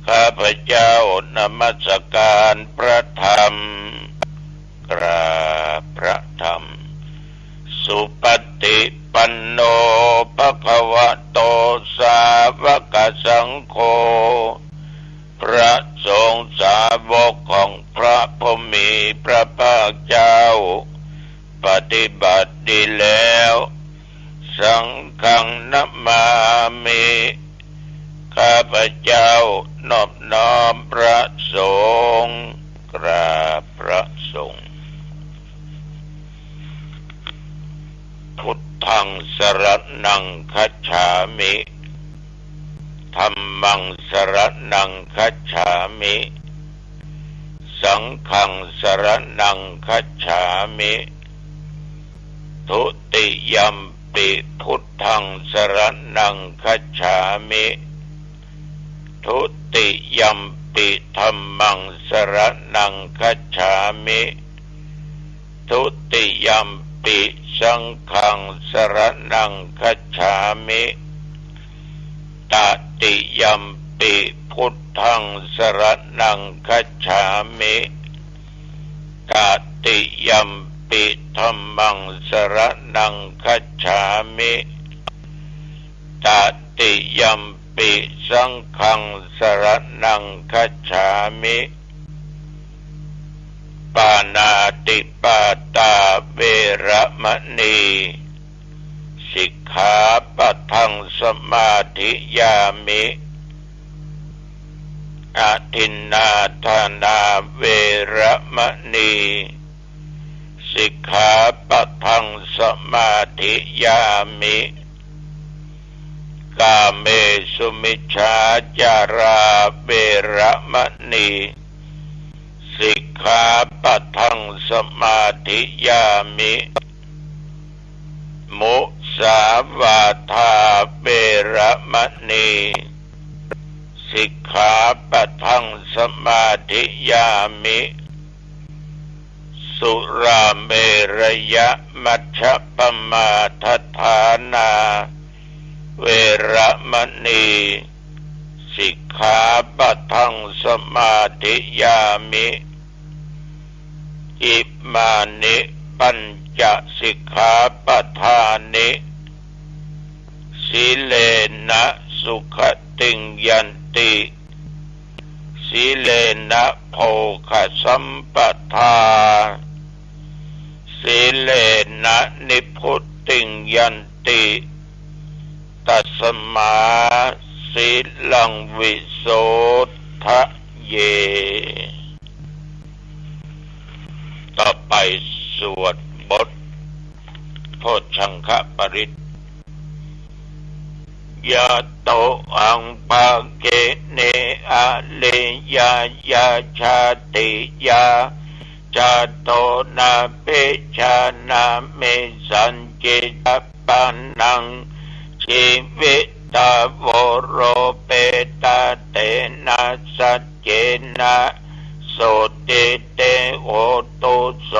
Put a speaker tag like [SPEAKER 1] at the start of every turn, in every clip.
[SPEAKER 1] ข้าพเจ้านมัสการพระธรรมกราบพระธรรมสุปฏิปันโนภควโตสาวกสังโฆพระสงฆ์สาวกของพระผู้มีพระภาคเจ้าปฏิบัติดีแล้วสังฆังนัมมามิข้าพเจ้านอบน้อมพระสงฆ์กราบพระสงฆ์พุทธังสรณังคัจฉามิธัมมังสรณังคัจฉามิสังฆังสรณังคัจฉามิทุติยัมปิพุทธังสรณังคัจฉามิทุติยัมปิธัมมังสรณังคัจฉามิทุติยัมปิสังฆังสรณังคัจฉามิตติยัมปิพุทธังสรณังคัจฉามิตติยัมปิธัมมังสรณังคัจฉามิตติยัมปิสังฆังสรณังคัจฉามิปานาติปาตาเวระมณีสิกขาปะทังสมาธิยามิอาทินนาทานาเวระมณีสิกขาปะทังสมาธิยามิกาเมสุมิจฉาจาราเวระมณีสิกขาปะทังสมาธิยามิมุสาวาทาเวระมณีสิกขาปะทังสมาธิยามิสุราเมรยมัชฌัปปมาทฐานาเวระมณีสิกขาปะทังสมาธิยามิอิมานิปัญจสิกขาปทานิสีเลนะสุขติงยันติสีเลนะโภคสัมปทาสีเลนะนิพุตติงยันติตัสมาสีลังวิโสทะเยต่อไปสวดบทโพชฌังคปริตยะโตอังภาเกเนอะเลยายาชาติยาจาโตนาเปชานาเมสัญจิตปานังชีวิตาวโรเปตาเตนะสัจเจนะโสติเตโหตุโส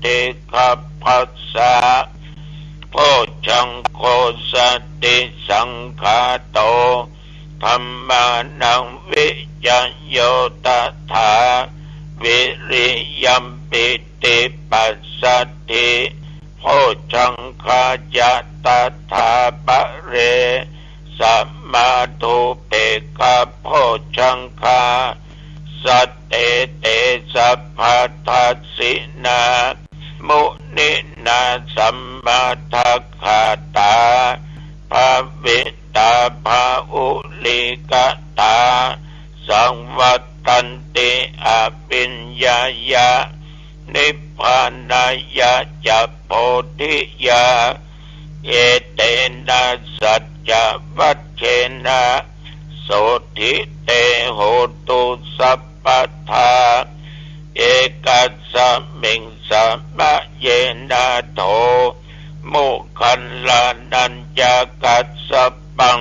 [SPEAKER 1] ติขัพพัสสะโพชฌังโฆสติสังฆาโตธัมมานังวิจโยตถาวิริยัมปิติปัสสติโพชฌังคายะตถาปะเรสัมมาทุเปกะโพชฌังคาสัตเตเตสัพพทัสสินามุนินาสัมมาทัคขาตาภาวิตาภาอุลิกตาสังวัตตันติอภิญญายะนิพพานายะจะโพธิยาเอเตนะสัจจวัชเชนะโสธิเตโหตุสัพพทาเอกัสสมิงสัมมะเยนะโทมุขันลานัญจกัสสปัง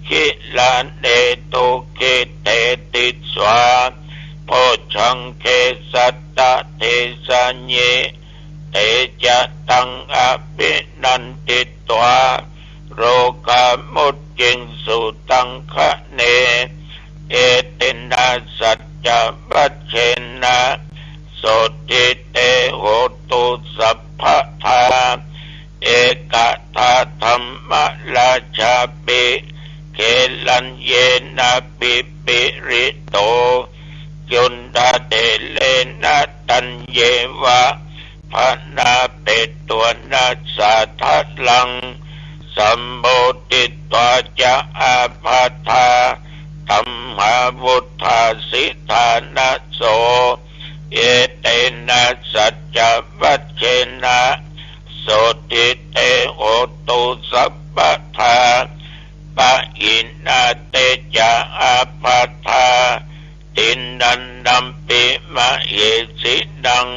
[SPEAKER 1] คิลาเนตุกิเตติสวาโพชฌังเคสัตตะเทสัญเยเตจะตังอภินันติตวาโรกามุจจิงสุตังคะเนเอติ สัจจะวัชเชนะโสติเตโหตุสัพพทาเอกทาธรรมราชาปิเขลัญเยนะปิปิริโตยุนดาเตเลนะตัญเยวะพนาเปตัวนาสาทัสลังสัมโมติตวาจะอาภาธาธัมมาวุธาสิธานะโสเอเตนะสัจจวัชเชนะโสติเตโหตุสัพพทาปะอินาเตจะอาภาธาตินันดัมปิมะเยสิดัง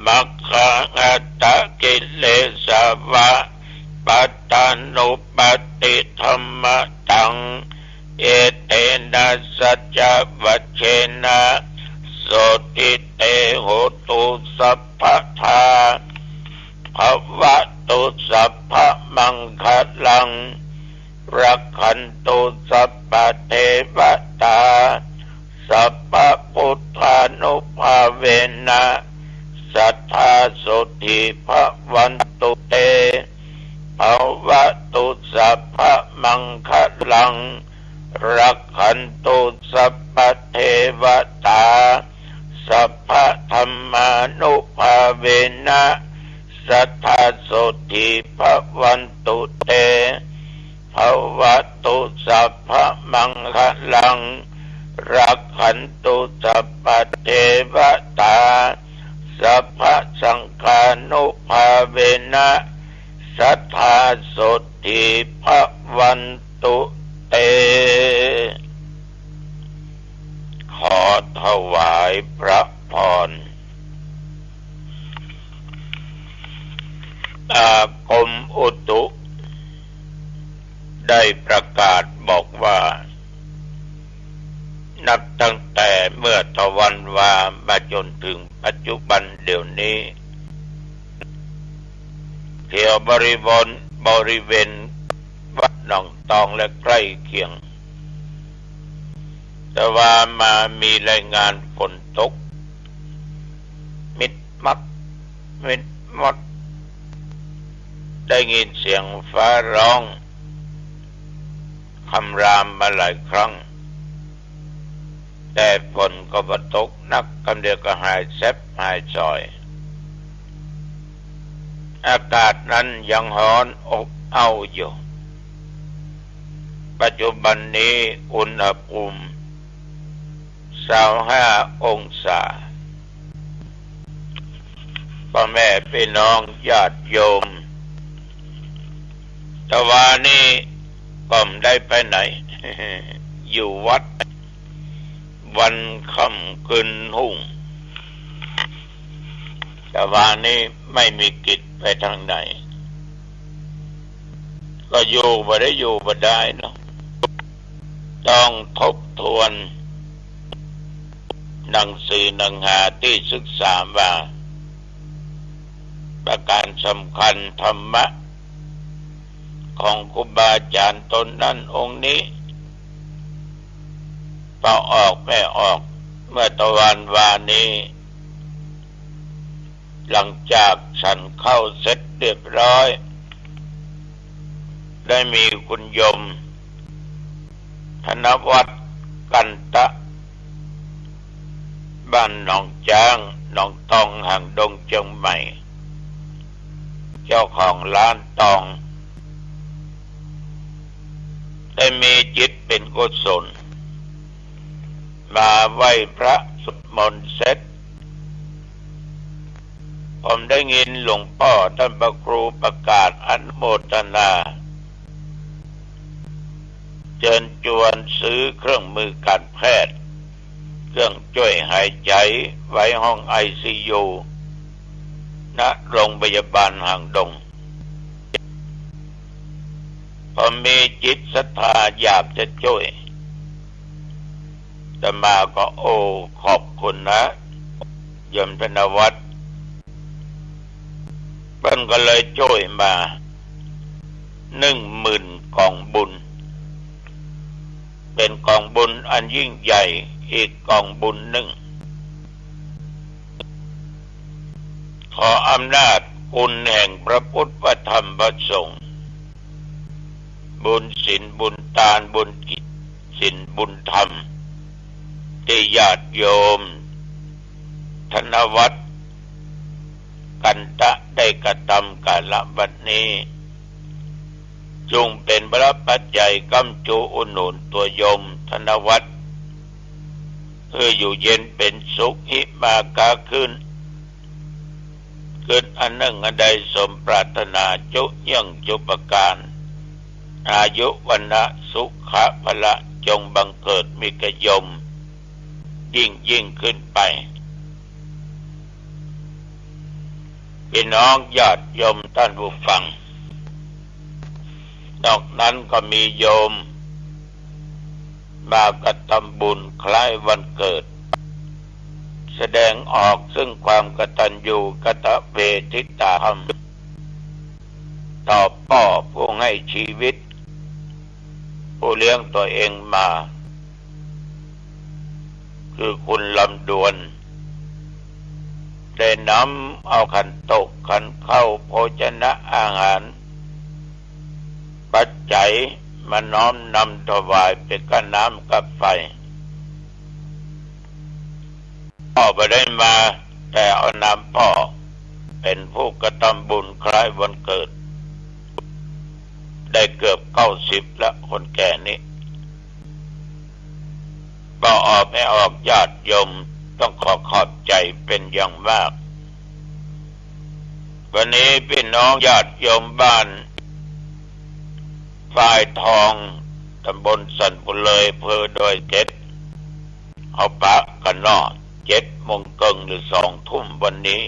[SPEAKER 1] มัคคะอัตตะกิเลสวะปัตตานุปติธัมมะตังเอเตนะสัจจวัชเชนะโสติเตโหตุสัพพทาภวตุสัพพมังคลังรักขันตุสัพพเทวตาสัพพพุทธานุภาเวนะสัทธาโสติภวันตุเตภวตุสัพพมังคลังรักขันตุสัพพเทวตาสัพพธัมมานุภาเวนะสัทธาโสติภวันตุเตภวตุสัพพมังคลังรักขันตุสัพพเทวตาสัพพสังฆานุภาเวนะสัทธาโสติภวันตุเตขอถวายพระพรกรมอุตุได้ประกาศบอกว่านับตั้งแต่เมื่อตะวันวามาจนถึงปัจจุบันเดี๋ยวนี้เที่ยวบริเวณวัดหนองตองและใกล้เคียงแต่ว่ามามีรายงานฝนตกมิดมดได้ยินเสียงฟ้าร้องคำรามมาหลายครั้งแต่ฝนก็บ่ตกนักคำเดียวก็หายแซบหายซอยอากาศนั้นยังร้อนอบอ้าวอยู่ปัจจุบันนี้อุณหภูมิ25 องศาพ่อแม่พี่น้องญาติโยมแต่ว่านี่ก็ไม่ได้ไปไหน อยู่วัดวันค่ำคืนหุ่งแต่ว่านี่ไม่มีกิจไปทางไหนก็อยู่บ่ได้เนาะต้องทบทวนหนังสือหนังหาที่ศึกษาว่าประการสำคัญธรรมะของครูบาอาจารย์ตนนั้นองค์นี้พอออกไม่ออกเมื่อตะวันวานี้หลังจากฉันเข้าเสร็จเรียบร้อยได้มีคุณโยมธนวัฒน์กันตะบ้านหนองจ้างหนองตองห่างดงเชียงใหม่เจ้าของร้านตองได้มีจิตเป็นกุศลมาไหว้พระสวดมนต์เสร็จผมได้ยินหลวงพ่อท่านพระครูประกาศอนุโมทนาเชิญชวนซื้อเครื่องมือการแพทย์เครื่องช่วยหายใจไว้ห้อง ICU ณ โรงพยาบาลห่างดงผมมีจิตศรัทธาอยากจะช่วยแต่มาก็ขอบคุณนะโยมธนวัฒน์เพิ่นก็เลยช่วยมา 10,000 กองบุญเป็นกองบุญอันยิ่งใหญ่ อีกกองบุญหนึ่งขออำนาจคุณแห่งพระพุทธพระธรรมพระสงฆ์บุญศีลบุญทานบุญศีลบุญธรรมที่ญาติโยมธนวัฒน์กันตะได้กระทำกาลบัดนี้จงเป็นพระปัจจัยกำจูอุดหนุนตัวโยมธนวัฒน์เพื่ออยู่เย็นเป็นสุขหิมากาขึ้นอันหนึ่งอันใดสมปรารถนาจุยังจุปการอายุวันนะสุขะพละจงบังเกิดมีกยมยิ่งขึ้นไปพี่น้องญาติโยมท่านผู้ฟังนอกนั้นก็มีโยมมากระทำบุญคล้ายวันเกิดแสดงออกซึ่งความกตัญญูกตเวทิตาธรรมต่อพ่อผู้ให้ชีวิตผู้เลี้ยงตัวเองมาคือคุณลำดวนได้นำเอาขันโตกขันเข้าโภชนะอาหารปัจจัยมาน้อมนำถวายเป็นก้อนน้ำกับไฟพ่อไม่ได้มาแต่เอานำพ่อเป็นผู้กระทำบุญคล้ายวันเกิดได้เกือบ90แล้วคนแก่นี้ก็ออกไม่ออกญาติโยมต้องขอบใจเป็นอย่างมากวันนี้พี่น้องญาติโยมบ้านฝ่ายทองตำบลสันปุเลยอำเภอดอยเจ็ดเอาปะกันนอ7 โมงครึ่งหรือ2 ทุ่มวันนี้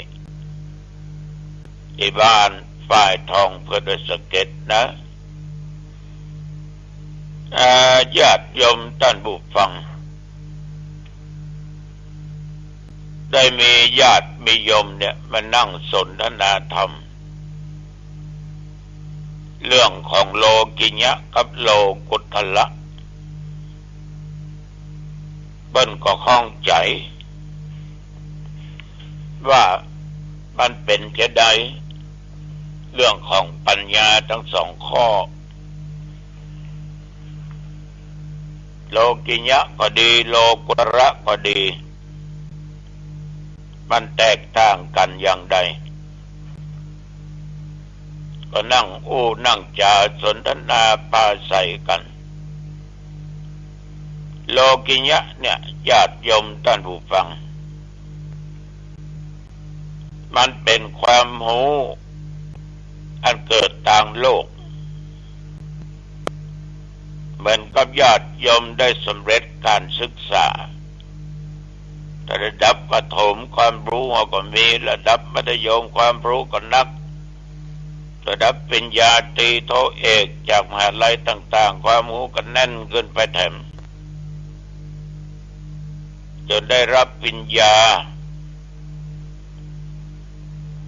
[SPEAKER 1] ที่บ้านฝ่ายทองอำเภอดอยสะเก็ดนะญาติโยมท่านผู้ฟังได้มีญาติมีโยมเนี่ยมานั่งสนทนาธรรมเรื่องของโลกิยะกับโลกุตละเบิ้นก็ข้องใจว่ามันเป็นจะใดเรื่องของปัญญาทั้ง2 ข้อโลกิยะก็ดีโลกุตระก็ดีมันแตกต่างกันอย่างใดก็นั่งนั่งจาสนทนาปราศัยกันโลกิยะเนี่ยญาติโยมท่านผู้ฟังมันเป็นความรู้อันเกิดทางโลกเหมือนกับญาติโยมได้สำเร็จการศึกษาระดับประถมความรู้ก็มีระดับมัธยมความรู้ก็นักระดับปริญญาตรีโทเอกจากมหาวิทยาลัยต่างๆความรู้ก็แน่นขึ้นไปแถมจนได้รับปริญญา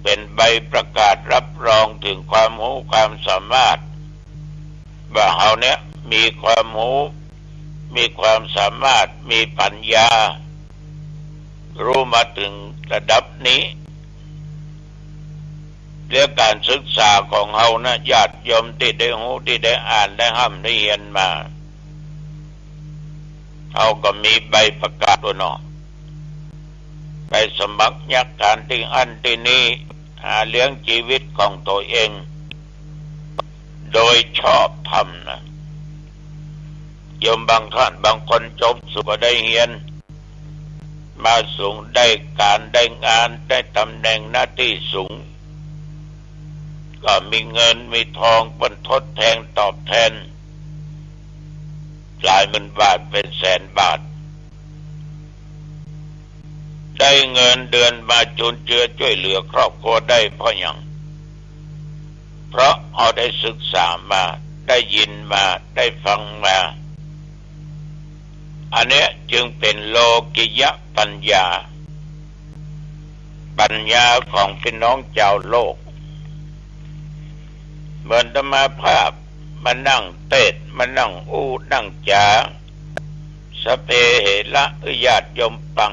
[SPEAKER 1] เป็นใบประกาศรับรองถึงความรู้ความสามารถว่าเขาเนี่ยมีความรู้มีความสามารถมีปัญญารู้มาถึงระดับนี้เรื่องการศึกษาของเขานะญาติโยมที่ได้รู้ที่ได้อ่านได้ห้ำได้เรียนมาเขาก็มีใบประกาศตัวเนาะไปสมัครยักการที่อันที่นี้หาเลี้ยงชีวิตของตัวเองโดยชอบธรรมนะโยมบางท่านบางคนจบสุขได้เรียนมาสูงได้การได้งานได้ตำแหน่งหน้าที่สูงก็มีเงินมีทองเป็นทดแทนตอบแทนหลายหมื่นบาทเป็นแสนบาทได้เงินเดือนมาจุนเจือช่วยเหลือครอบครัวได้เพราะอย่างเพราะเขาได้ศึกษามาได้ยินมาได้ฟังมาอันนี้จึงเป็นโลกิยะปัญญาของพี่น้องชาวโลกเหมือนธรรมภาพมานั่งเทศน์มานั่งนั่งจาแส เพเหระญาติโยมฟัง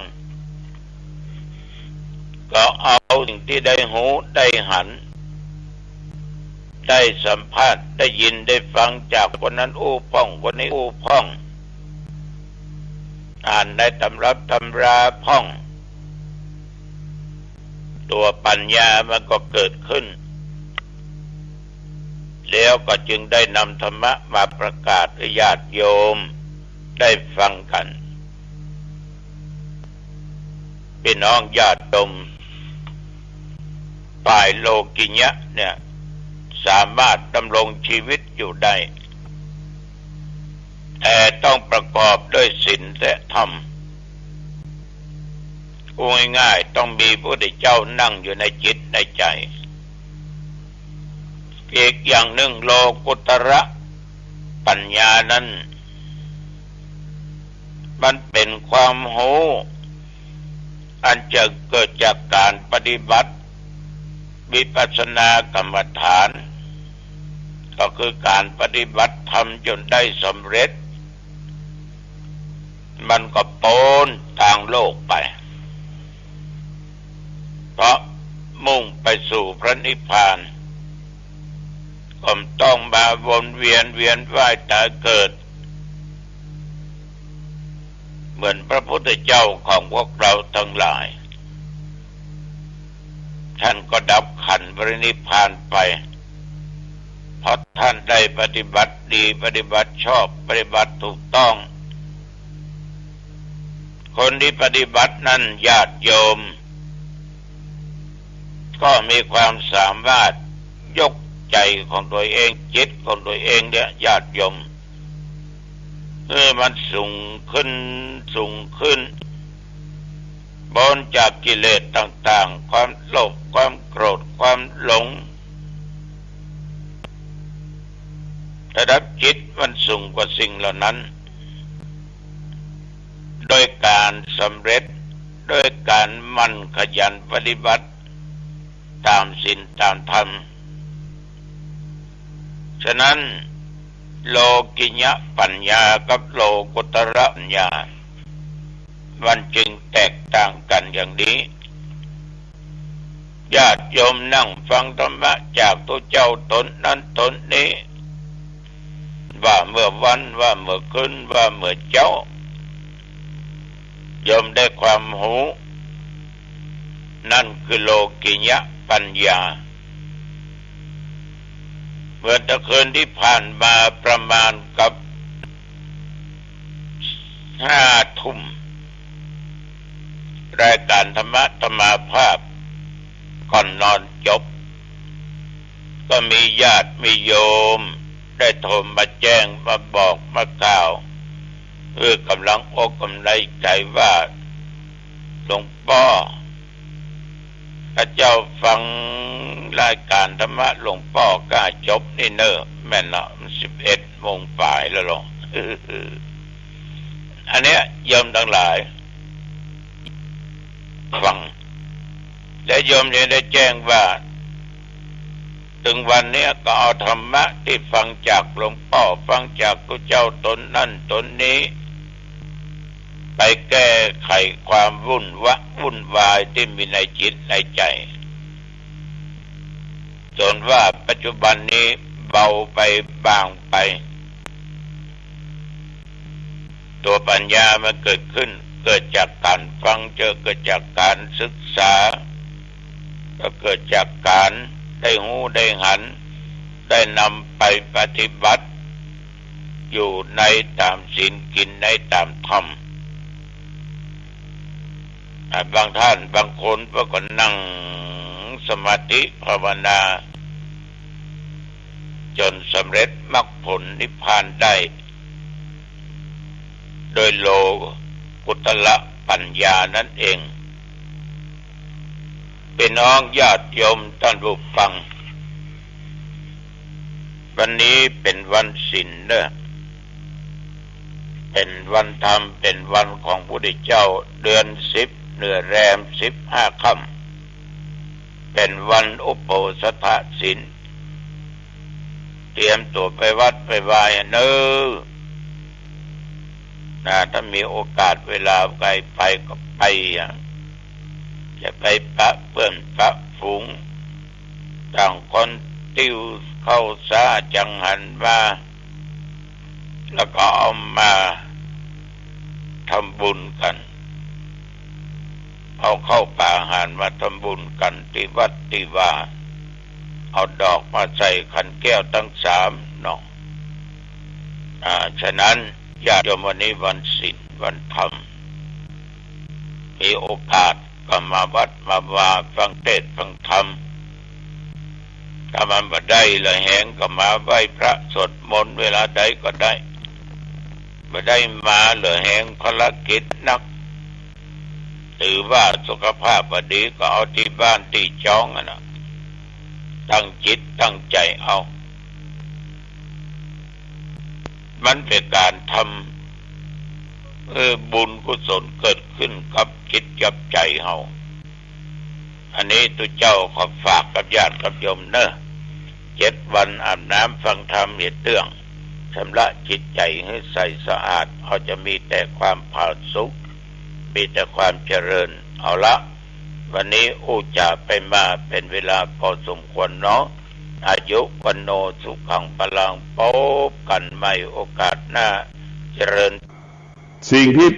[SPEAKER 1] ก็เอาสิ่งที่ได้หูได้หันได้สัมภาษณ์ได้ยินได้ฟังจากคนนั้นอู้พ่องคนนี้อู้พ่องอ่านได้ตำรับตำราพ่องตัวปัญญามันก็เกิดขึ้นแล้วก็จึงได้นำธรรมะมาประกาศให้ญาติโยมได้ฟังกันพี่น้องญาติโยมฝ่ายโลกิยะเนี่ยสามารถดำรงชีวิตอยู่ได้แต่ต้องประกอบด้วยศีลและธรรมพูดง่ายๆต้องมีพระพุทธเจ้านั่งอยู่ในจิตในใจอีกอย่างหนึ่งโลกุตระปัญญานั้นมันเป็นความรู้อันจะเกิดจากการปฏิบัติวิปัสสนากรรมฐานก็คือการปฏิบัติธรรมจนได้สำเร็จมันก็โพ้นทางโลกไปเพราะมุ่งไปสู่พระนิพพานก็ต้องมาวนเวียนว่ายตายเกิดเหมือนพระพุทธเจ้าของพวกเราทั้งหลายท่านก็ดับขันธ์ปรินิพพานไปเพราะท่านได้ปฏิบัติดีปฏิบัติชอบปฏิบัติถูกต้องคนที่ปฏิบัตินั้นญาติโยมก็มีความสามารถยกใจของตัวเองจิตของตัวเองเนี่ยญาติโยมมันสูงขึ้นพ้นจากกิเลสต่างๆความโลภความโกรธความหลงระดับจิตมันสูงกว่าสิ่งเหล่านั้นโดยการสำเร็จโดยการมั่นขยันปฏิบัติตามศีลตามธรรมฉะนั้นโลกิยะปัญญากับโลกุตระปัญญามันจึงแตกต่างกันอย่างนี้ญาติโยมนั่งฟังธรรมะจากตัวเจ้าตนนั้นตนนี้ว่าเมื่อวันว่าเมื่อคืนว่าเมื่อเจ้าโยมได้ความหูนั่นคือโลกิยะปัญญาเมื่อตะคืนที่ผ่านมาประมาณกับ5 ทุ่มรายการธรรมะธรรมาภาพก่อนนอนจบก็มีญาติมีโยมได้โทรมาแจ้งมาบอกมากล่าวกำลังอกกำลังใจว่าหลวงพ่อพระเจ้าฟังรายการธรรมะหลวงพ่อกล้าจบนี่เนอะแม่นละ11 โมงป่ายแล้วหรออันเนี้ยโยมทั้งหลายฟังและโยมยังได้แจ้งว่าถึงวันนี้ก็เอาธรรมะที่ฟังจากหลวงพ่อฟังจากพระเจ้าตนนั่นตนนี้ไปแก้ไขความวุ่นวายที่มีในจิตในใจจนว่าปัจจุบันนี้เบาไปบางไปตัวปัญญามันเกิดขึ้นเกิดจากการฟังเกิดจากการศึกษาก็เกิดจากการได้หูได้หันได้นำไปปฏิบัติอยู่ในตามศีลกินในตามธรรมบางท่านบางคนก็นั่งสมาธิภาวนาจนสำเร็จมรรคผลนิพพานได้โดยโลกุตระปัญญานั่นเองเป็นน้องญาติโยมท่านผู้ฟังวันนี้เป็นวันศีลเนอะเป็นวันธรรมเป็นวันของพระพุทธเจ้าเดือน10 เดือนแรม15 ค่ำเป็นวันอุโบสถศีลเตรียมตัวไปวัดไปไหว้เนอะ ถ้ามีโอกาสเวลาไปก็ไปจะไปปะเปื้อนปะฝูงต่างคนติ้วเข้าซาจังหันมาแล้วก็เอามาทำบุญกันเอาเข้าป่าหารมาทำบุญกันที่วัดที่ว่าเอาดอกมาใส่ขันแก้วทั้ง3เนาะฉะนั้นญาติโยมวันนี้วันศีลวันธรรมมีโอกาสก็มาวัดมาว่าฟังเทศน์ฟังธรรมถ้ามันบ่ได้ละแหงก็มาไหว้พระสวดมนต์เวลาใดก็ได้บ่ได้มาละแหงภารกิจนักถือว่าสุขภาพบ่ดีก็เอาที่บ้านที่จองนะตั้งจิตตั้งใจเอามันเป็นการทำบุญกุศลเกิดขึ้นกับจิตกับใจเฮาอันนี้ตัวเจ้าขอฝากกับญาติกับโยมเนอะ7 วันอาบน้ำฟังธรรมเห็นเรื่องชำระจิตใจให้ใสสะอาดเขาจะมีแต่ความผาสุกมีแต่ความเจริญเอาละวันนี้จะไปมาเป็นเวลาพอสมควรเนาะอายุวันโนสุขังพลังพบกันใหม่โอกาสหน้าเจริญ
[SPEAKER 2] สิ่งที่